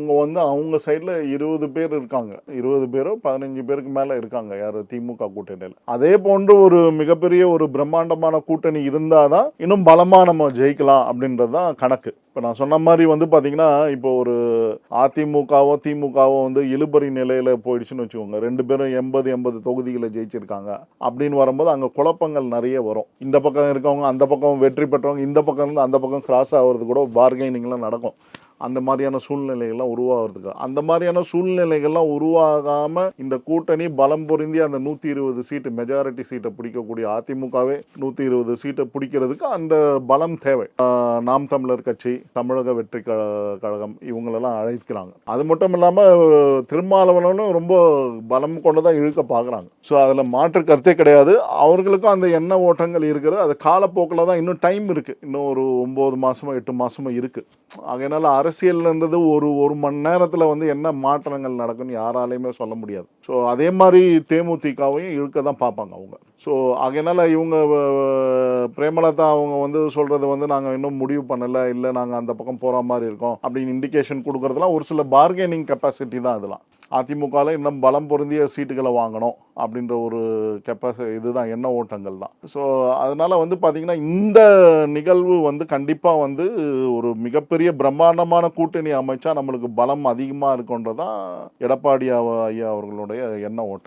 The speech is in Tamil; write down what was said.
அவங்க அவங்க சைடில் 20 பேர் இருக்காங்க, 20 பேரோ 15 பேருக்கு மேலே இருக்காங்க யார் திமுக கூட்டணியில். அதே போன்று ஒரு மிகப்பெரிய ஒரு பிரம்மாண்டமான கூட்டணி இருந்தால் தான் இன்னும் பலமாக நம்ம ஜெயிக்கலாம் அப்படின்றது தான் கணக்கு. இப்போ நான் சொன்ன மாதிரி பார்த்தீங்கன்னா, இப்போ ஒரு அதிமுகவோ திமுகவோ இழுபறி நிலையில் போயிடுச்சுன்னு வச்சுக்கோங்க, 2 பேரும் 80 தொகுதிகளை ஜெயிச்சிருக்காங்க அப்படின்னு வரும்போது அங்கே குழப்பங்கள் நிறைய வரும். இந்த பக்கம் இருக்கவங்க அந்த பக்கம் வெற்றி பெற்றவங்க இந்த பக்கம் இருந்து அந்த பக்கம் கிராஸ் ஆகிறது கூட பார்கெனிங்லாம் நடக்கும். அந்த மாதிரியான சூழ்நிலைகள்லாம் உருவாகிறதுக்கு, அந்த மாதிரியான சூழ்நிலைகள்லாம் உருவாகாமல் இந்த கூட்டணி பலம் பொருந்தி அந்த 120 சீட்டு மெஜாரிட்டி சீட்டை பிடிக்கக்கூடிய அதிமுகவே 120 சீட்டை பிடிக்கிறதுக்கு அந்த பலம் தேவை. நாம் தமிழர் கட்சி, தமிழக வெற்றி கழகம் இவங்களெல்லாம் அழைக்கிறாங்க. அது மட்டும் இல்லாமல் திருமாவளவனும் ரொம்ப பலம் கொண்டுதான் இழுக்க பார்க்குறாங்க. ஸோ அதில் மாற்று கருத்தே கிடையாது. அவர்களுக்கும் அந்த எண்ண ஓட்டங்கள் இருக்கிறது. அது காலப்போக்கில் தான், இன்னும் டைம் இருக்குது, இன்னும் ஒரு 9 மாதமோ 8 மாதமோ இருக்குது. அதனால அரசியல்ன்றது ஒரு மணி நேரத்தில் என்ன மாற்றங்கள் நடக்குன்னு யாராலையுமே சொல்ல முடியாது. ஸோ அதே மாதிரி தேமுதிகவையும் இழுக்க தான் பார்ப்பாங்க அவங்க. ஸோ அதனால இவங்க பிரேமலதா அவங்க சொல்றது நாங்கள் இன்னும் முடிவு பண்ணலை, இல்லை நாங்கள் அந்த பக்கம் போகிற மாதிரி இருக்கோம் அப்படின்னு இண்டிகேஷன் கொடுக்கறதுலாம் ஒரு சில பார்கெனிங் கெப்பாசிட்டி தான். அதெல்லாம் அதிமுகவில் இன்னும் பலம் பொருந்திய சீட்டுகளை வாங்கணும் அப்படின்ற ஒரு இதுதான், எண்ண ஓட்டங்கள் தான். ஸோ அதனால பார்த்தீங்கன்னா இந்த நிகழ்வு கண்டிப்பாக ஒரு மிகப்பெரிய பிரம்மாண்டமான கூட்டணி அமைச்சா நம்மளுக்கு பலம் அதிகமாக இருக்குன்றதான் எடப்பாடி ஐயா அவர்களுடைய எண்ண ஓட்டம்.